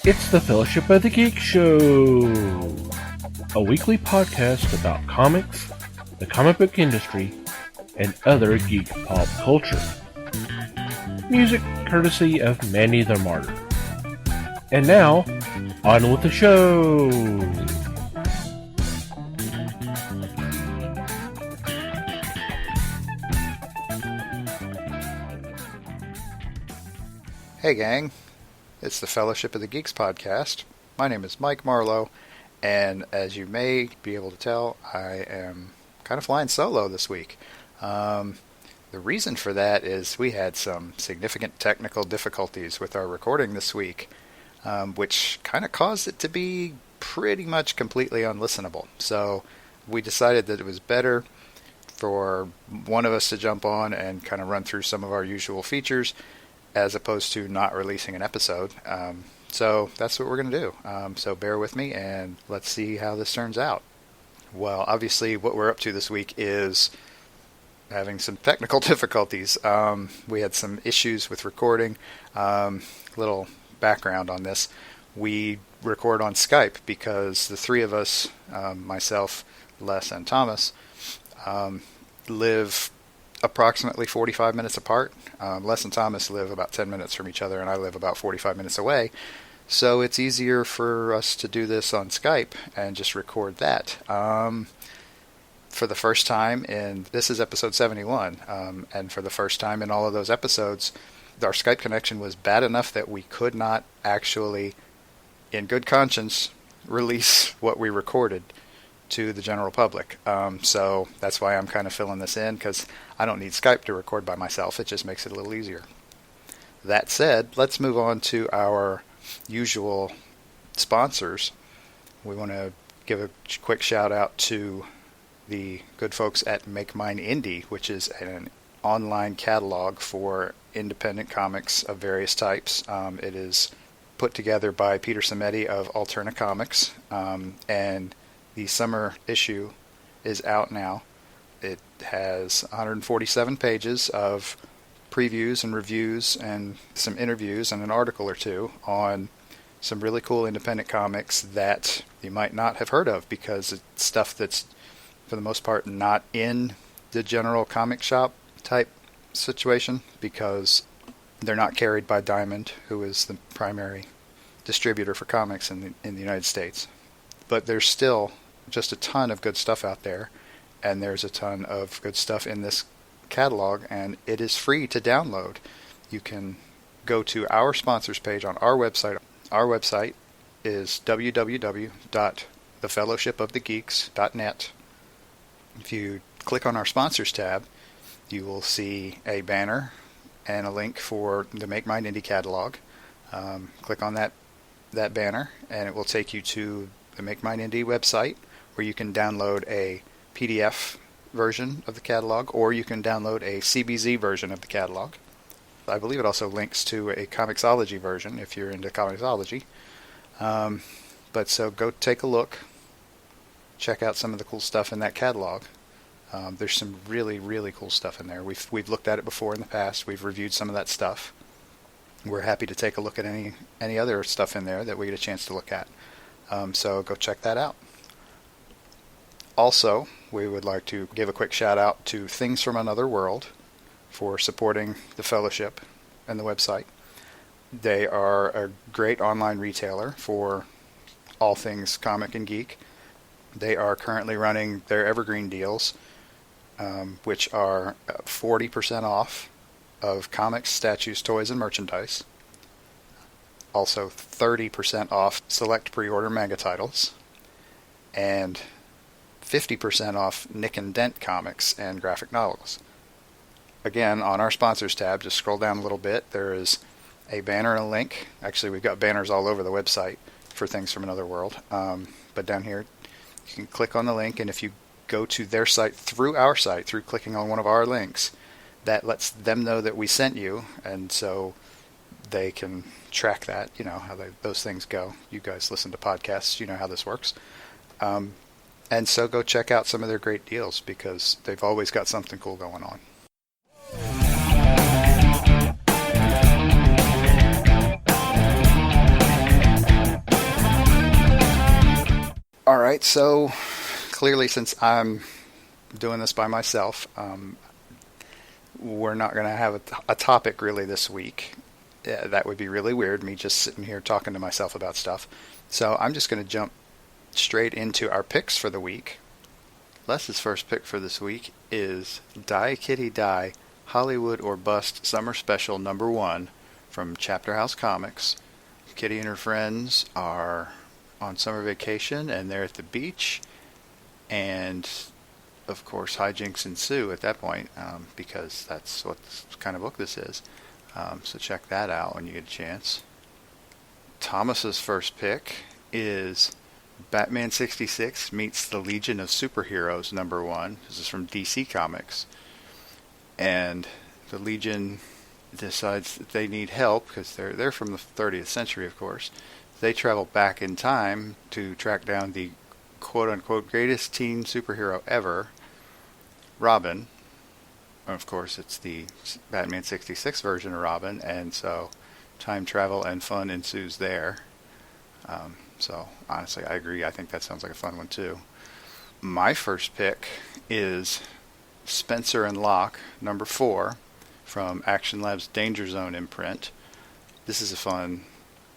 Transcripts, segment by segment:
It's the Fellowship of the Geek Show, a weekly podcast about comics, the comic book industry, and other geek pop culture. Music courtesy of Manny the Martyr. And now, on with the show! Hey gang, it's the Fellowship of the Geeks podcast. My name is Mike Marlowe, and as you may be able to tell, I am kind of flying solo this week. The reason for that is we had some significant technical difficulties with our recording this week, which kind of caused it to be pretty much completely unlistenable. So we decided that it was better for one of us to jump on and kind of run through some of our usual features, as opposed to not releasing an episode. So that's what we're going to do. So bear with me and let's see how this turns out. Well, obviously what we're up to this week is having some technical difficulties. We had some issues with recording. Little background on this. We record on Skype because the three of us, myself, Les, and Thomas, live approximately 45 minutes apart. Les and Thomas live about 10 minutes from each other, and I live about 45 minutes away. So it's easier for us to do this on Skype and just record that. For the first time this is episode 71, and for the first time in all of those episodes, our Skype connection was bad enough that we could not actually, in good conscience, release what we recorded to the general public. So that's why I'm kind of filling this in, because I don't need Skype to record by myself. It just makes it a little easier. That said, let's move on to our usual sponsors. We want to give a quick shout out to the good folks at Make Mine Indie, which is an online catalog for independent comics of various types. It is put together by Peter Samedi of Alterna Comics, and the summer issue is out now. It has 147 pages of previews and reviews and some interviews and an article or two on some really cool independent comics that you might not have heard of, because it's stuff that's, for the most part, not in the general comic shop type situation, because they're not carried by Diamond, who is the primary distributor for comics in the United States. But there's still just a ton of good stuff out there, and there's a ton of good stuff in this catalog, and it is free to download. You can go to our sponsors page on our website. Our website is www.thefellowshipofthegeeks.net. If you click on our sponsors tab, you will see a banner and a link for the Make Mine Indie catalog. Click on that banner, and it will take you to the Make Mine Indie website, where you can download a PDF version of the catalog, or you can download a CBZ version of the catalog. I believe it also links to a Comixology version if you're into Comixology. But so go take a look, check out some of the cool stuff in that catalog. There's some really, really cool stuff in there. We've looked at it before in the past. We've reviewed some of that stuff. We're happy to take a look at any other stuff in there that we get a chance to look at. So go check that out. Also, we would like to give a quick shout out to Things from Another World for supporting the Fellowship and the website. They are a great online retailer for all things comic and geek. They are currently running their evergreen deals, which are 40% off of comics, statues, toys, and merchandise. Also 30% off select pre-order manga titles, and 50% off Nick and Dent comics and graphic novels. Again, on our sponsors tab, just scroll down a little bit. There is a banner and a link. Actually, we've got banners all over the website for Things from Another World. But down here, you can click on the link, and if you go to their site through our site, through clicking on one of our links, that lets them know that we sent you, and so they can track that, how those things go. You guys listen to podcasts, you know how this works. And so go check out some of their great deals because they've always got something cool going on. All right, so clearly since I'm doing this by myself, we're not going to have a topic really this week. Yeah, that would be really weird, me just sitting here talking to myself about stuff. So I'm just going to jump straight into our picks for the week. Les's first pick for this week is Die Kitty Die, Hollywood or Bust Summer Special #1 from Chapterhouse Comics. Kitty and her friends are on summer vacation and they're at the beach, and of course hijinks ensue at that point because that's what kind of book this is. So check that out when you get a chance. Thomas's first pick is Batman 66 meets the Legion of Superheroes #1. This is from DC Comics. And the Legion decides that they need help because they're from the 30th century, of course. They travel back in time to track down the quote-unquote greatest teen superhero ever, Robin. Of course, it's the Batman 66 version of Robin, and so time travel and fun ensues there. So, honestly, I agree. I think that sounds like a fun one, too. My first pick is Spencer and Locke, #4, from Action Lab's Danger Zone imprint. This is a fun,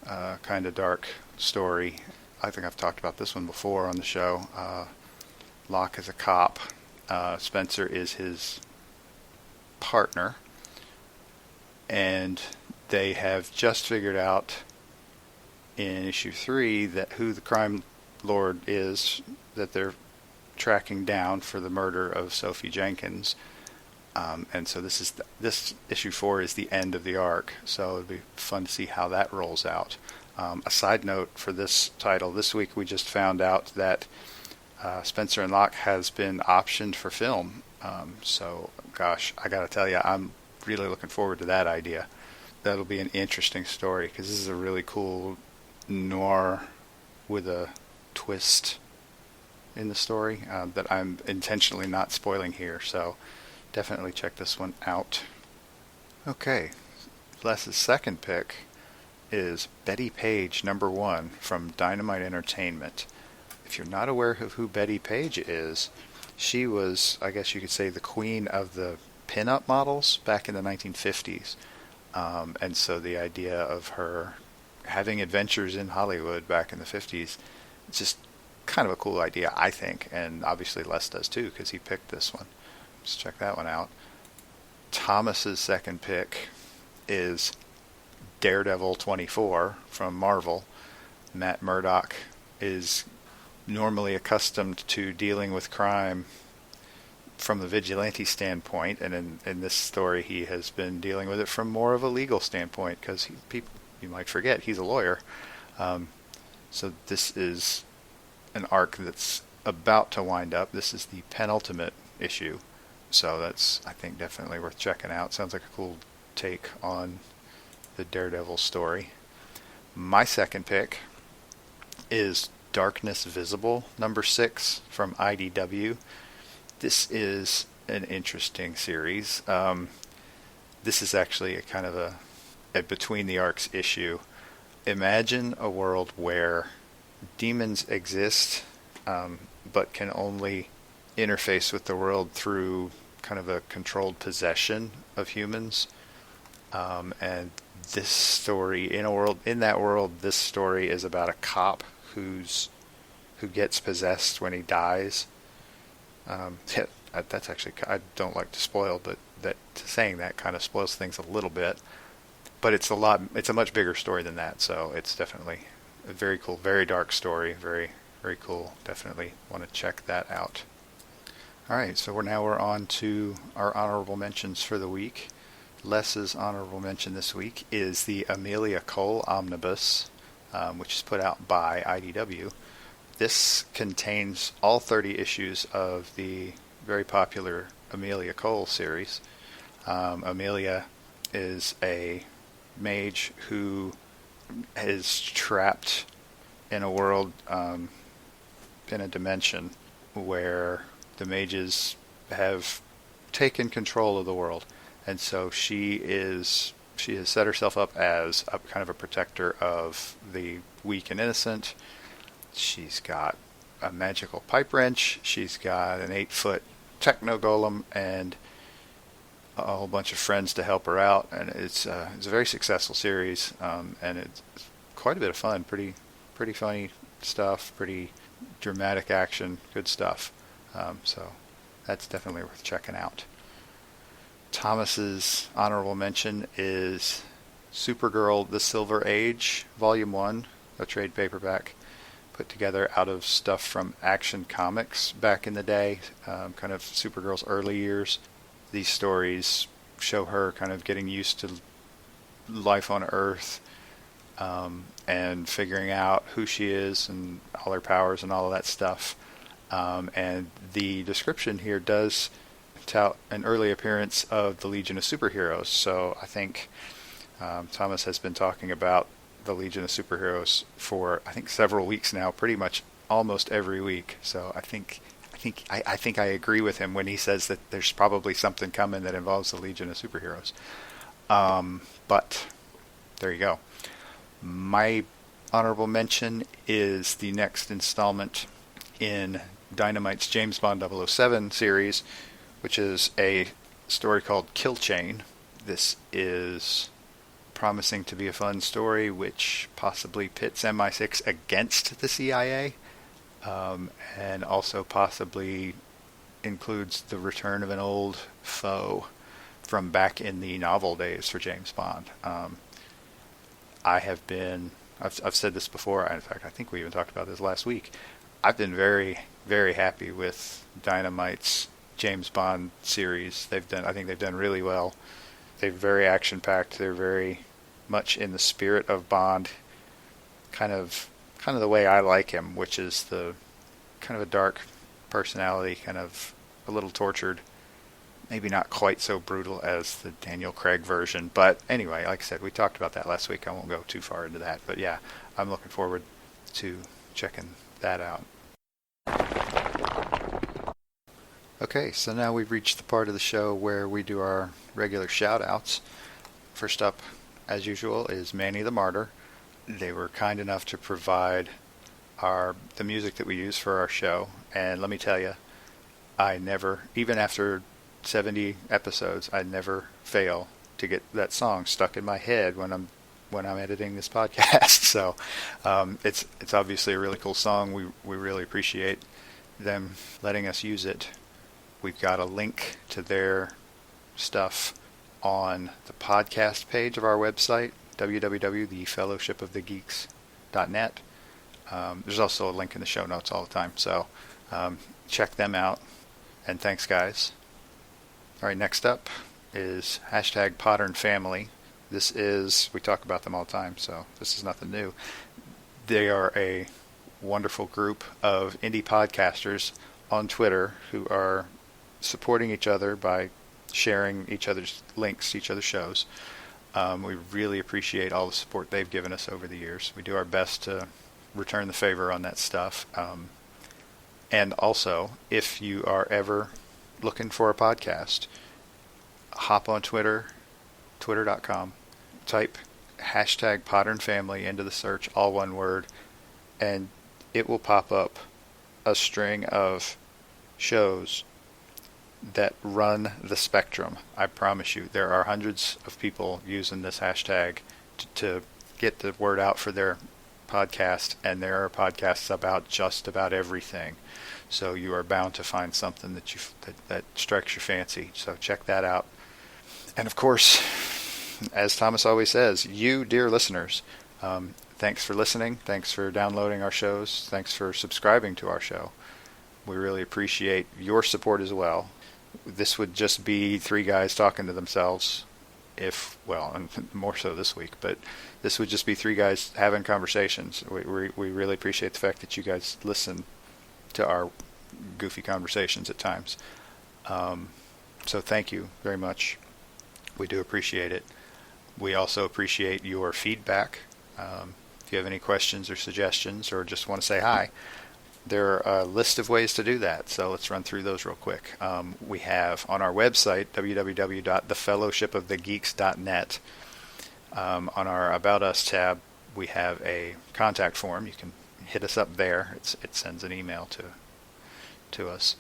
kind of dark story. I think I've talked about this one before on the show. Locke is a cop. Spencer is his partner. And they have just figured out in issue 3 that who the crime lord is that they're tracking down for the murder of Sophie Jenkins. And so this issue 4 is the end of the arc, so it'll be fun to see how that rolls out. A side note for this title, this week we just found out that Spencer and Locke has been optioned for film. So, gosh, I gotta tell you, I'm really looking forward to that idea. That'll be an interesting story because this is a really cool noir with a twist in the story that I'm intentionally not spoiling here. So definitely check this one out. Okay, Les's second pick is Bettie Page #1 from Dynamite Entertainment. If you're not aware of who Bettie Page is, she was, I guess you could say, the queen of the pin-up models back in the 1950s. And so the idea of her having adventures in Hollywood back in the 50s, it's just kind of a cool idea, I think. And obviously Les does too, because he picked this one. Let's check that one out. Thomas's second pick is Daredevil 24 from Marvel. Matt Murdock is normally accustomed to dealing with crime from the vigilante standpoint, and in this story he has been dealing with it from more of a legal standpoint because you might forget he's a lawyer. So this is an arc that's about to wind up. This is the penultimate issue, so that's, I think, definitely worth checking out. Sounds like a cool take on the Daredevil story. My second pick is Darkness Visible #6 from IDW. This is an interesting series. This is actually a kind of a between the arcs issue. Imagine a world where demons exist, but can only interface with the world through kind of a controlled possession of humans. And this story, in that world, this story is about a cop who gets possessed when he dies. That's actually, I don't like to spoil, but saying that kind of spoils things a little bit. But it's a much bigger story than that, so it's definitely a very cool, very dark story, very, very cool. Definitely want to check that out. Alright, so we're on to our honorable mentions for the week. Les's honorable mention this week is the Amelia Cole Omnibus, which is put out by IDW. This contains all 30 issues of the very popular Amelia Cole series. Amelia is a mage who is trapped in a world, in a dimension, where the mages have taken control of the world, and so she has set herself up as a kind of a protector of the weak and innocent. She's got a magical pipe wrench. She's got an 8-foot techno golem and a whole bunch of friends to help her out. And it's a very successful series, and it's quite a bit of fun. Pretty funny stuff. Pretty dramatic action. Good stuff. So that's definitely worth checking out. Thomas's honorable mention is Supergirl: The Silver Age, Volume 1, a trade paperback put together out of stuff from Action Comics back in the day, kind of Supergirl's early years. These stories show her kind of getting used to life on Earth, and figuring out who she is and all her powers and all of that stuff. And the description here does tout an early appearance of the Legion of Superheroes. So I think Thomas has been talking about the Legion of Superheroes for several weeks now, pretty much almost every week. So I think I agree with him when he says that there's probably something coming that involves the Legion of Superheroes. But there you go. My honorable mention is the next installment in Dynamite's James Bond 007 series, which is a story called Kill Chain. This is promising to be a fun story, which possibly pits MI6 against the CIA, and also possibly includes the return of an old foe from back in the novel days for James Bond. I've said this before. In fact, I think we even talked about this last week. I've been very, very happy with Dynamite's James Bond series. I think they've done really well. They're very action-packed. They're very much in the spirit of Bond, kind of the way I like him, which is the kind of a dark personality, kind of a little tortured, maybe not quite so brutal as the Daniel Craig version. But anyway, like I said, we talked about that last week. I won't go too far into that. But yeah, I'm looking forward to checking that out. Okay, so now we've reached the part of the show where we do our regular shout-outs. First up, as usual, is Manny the Martyr. They were kind enough to provide the music that we use for our show, and let me tell you, I never, even after 70 episodes, I never fail to get that song stuck in my head when I'm editing this podcast. So it's obviously a really cool song. We really appreciate them letting us use it. We've got a link to their stuff on the podcast page of our website, www.thefellowshipofthegeeks.net. There's also a link in the show notes all the time, so check them out, and thanks, guys. All right, next up is #PodernFamily. We talk about them all the time, so this is nothing new. They are a wonderful group of indie podcasters on Twitter who are supporting each other by sharing each other's links to each other's shows. We really appreciate all the support they've given us over the years. We do our best to return the favor on that stuff. And also, if you are ever looking for a podcast, hop on Twitter, twitter.com, type #PodernFamily into the search, all one word, and it will pop up a string of shows that run the spectrum. I promise you, there are hundreds of people using this hashtag to get the word out for their podcast, and there are podcasts about just about everything. So you are bound to find something that strikes your fancy. So check that out. And of course, as Thomas always says, you, dear listeners, thanks for listening. Thanks for downloading our shows. Thanks for subscribing to our show. We really appreciate your support as well. This would just be three guys talking to themselves, and more so this week, but this would just be three guys having conversations. We really appreciate the fact that you guys listen to our goofy conversations at times. So thank you very much. We do appreciate it. We also appreciate your feedback. If you have any questions or suggestions or just want to say hi, There are a list of ways to do that, so let's run through those real quick. We have on our website, www.thefellowshipofthegeeks.net, on our About Us tab, we have a contact form. You can hit us up there. It sends an email to us,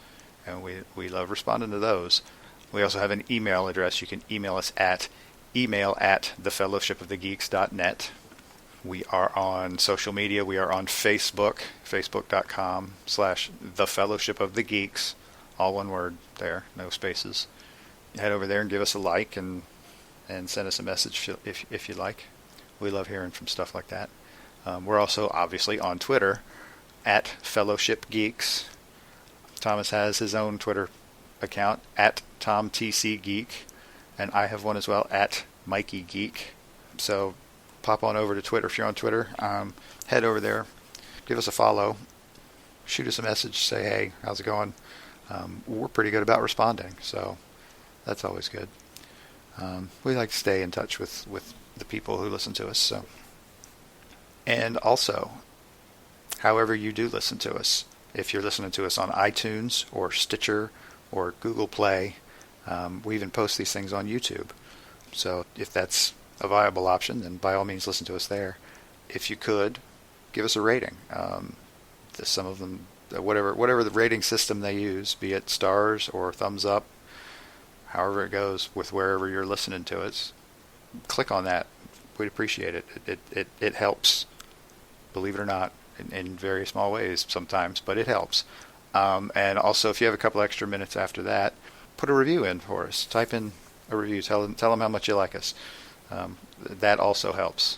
and we love responding to those. We also have an email address. You can email us at email@thefellowshipofthegeeks.net. We are on social media. We are on Facebook, facebook.com/thefellowshipofthegeeks, all one word there, no spaces. Head over there and give us a like and send us a message if you like. We love hearing from stuff like that. We're also obviously on Twitter @FellowshipGeeks. Thomas has his own Twitter account @TomTCGeek, and I have one as well @MikeyGeek. So pop on over to Twitter if you're on Twitter. Head over there, give us a follow, shoot us a message, say, hey, how's it going? We're pretty good about responding, so that's always good. We like to stay in touch with the people who listen to us. So, and also, however you do listen to us, if you're listening to us on iTunes or Stitcher or Google Play, we even post these things on YouTube. So if that's a viable option, then by all means listen to us there. If you could, give us a rating. Some of them, whatever the rating system they use, be it stars or thumbs up, however it goes with wherever you're listening to us, click on that. We'd appreciate it. It helps, believe it or not, in very small ways sometimes, but it helps. And also, if you have a couple extra minutes after that, put a review in for us. Type in a review. Tell them how much you like us. That also helps,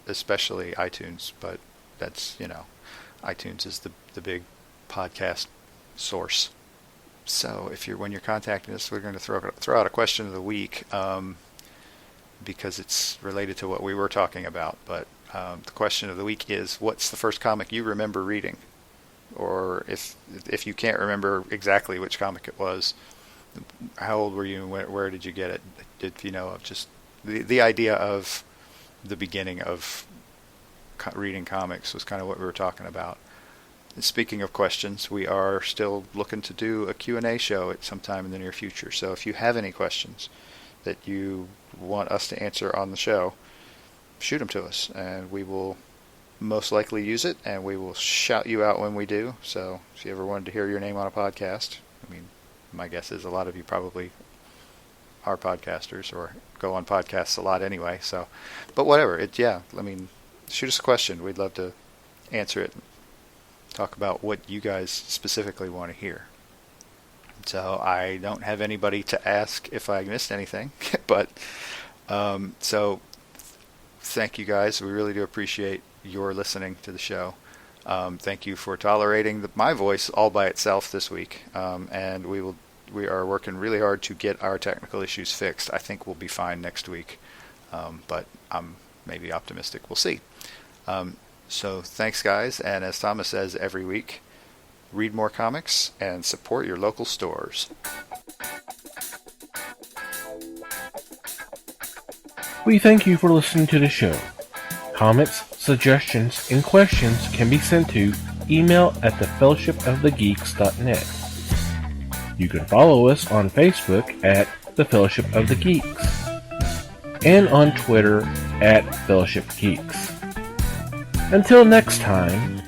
especially iTunes. But that's, iTunes is the big podcast source. So when you're contacting us, we're going to throw out a question of the week, because it's related to what we were talking about. But the question of the week is, what's the first comic you remember reading? Or if you can't remember exactly which comic it was, how old were you and where did you get it? Did you know of just the idea of the beginning of reading comics was kind of what we were talking about. And speaking of questions, we are still looking to do a Q&A show at some time in the near future. So if you have any questions that you want us to answer on the show, shoot them to us, and we will most likely use it, and we will shout you out when we do. So if you ever wanted to hear your name on a podcast, my guess is a lot of you probably are podcasters or go on podcasts a lot anyway. So, but whatever, shoot us a question. We'd love to answer it. Talk about what you guys specifically want to hear. So I don't have anybody to ask if I missed anything, but so thank you guys. We really do appreciate your listening to the show. Thank you for tolerating my voice all by itself this week, and we are working really hard to get our technical issues fixed. I think we'll be fine next week, but I'm maybe optimistic. We'll see. So thanks, guys, and as Thomas says every week, read more comics and support your local stores. We thank you for listening to the show. Comments, suggestions, and questions can be sent to email@thefellowshipofthegeeks.net. You can follow us on Facebook @The Fellowship of the Geeks and on Twitter @FellowshipGeeks. Until next time,